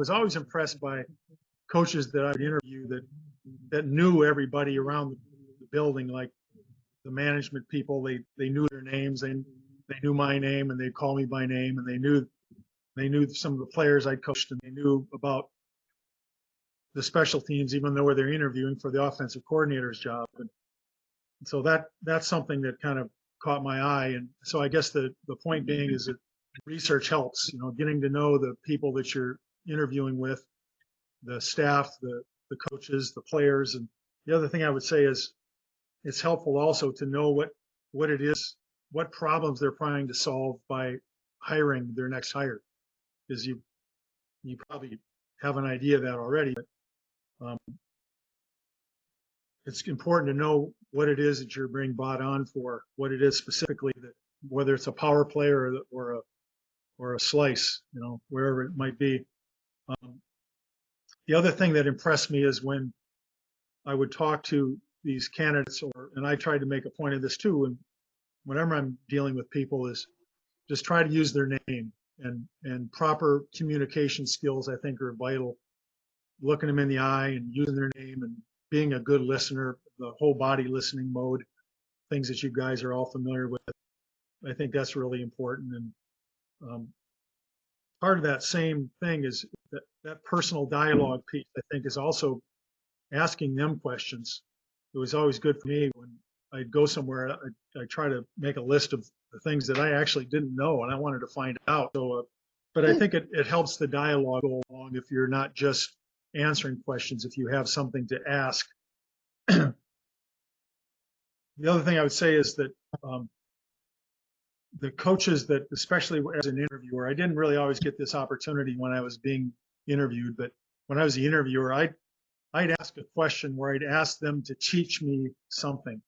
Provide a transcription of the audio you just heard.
was always impressed by coaches that I'd interview that knew everybody around the building, like the management people. They knew their names. They knew my name, and they'd call me by name, and they knew some of the players I'd coached, and they knew about the special teams, even though they're interviewing for the offensive coordinator's job. And so that's something that kind of caught my eye. And so I guess the point being is that research helps, getting to know the people that you're interviewing with, the staff, the coaches, the players. And the other thing I would say is it's helpful also to know what it is, what problems they're trying to solve by hiring their next hire. Because you probably have an idea of that already. But, it's important to know what it is that you're being brought on for, what it is specifically, that whether it's a power play or a slice, wherever it might be. The other thing that impressed me is when I would talk to these candidates, and I tried to make a point of this too, and whenever I'm dealing with people, is just try to use their name, and proper communication skills, I think, are vital. Looking them in the eye and using their name and being a good listener, the whole body listening mode, things that you guys are all familiar with. I think that's really important. And part of that same thing is that personal dialogue piece, I think, is also asking them questions. It was always good for me when I'd go somewhere, I try to make a list of the things that I actually didn't know and I wanted to find out. So, but I think it helps the dialogue go along if you're not just answering questions, if you have something to ask. The other thing I would say is that the coaches that, especially as an interviewer, I didn't really always get this opportunity when I was being interviewed, but when I was the interviewer, I'd ask a question where I'd ask them to teach me something.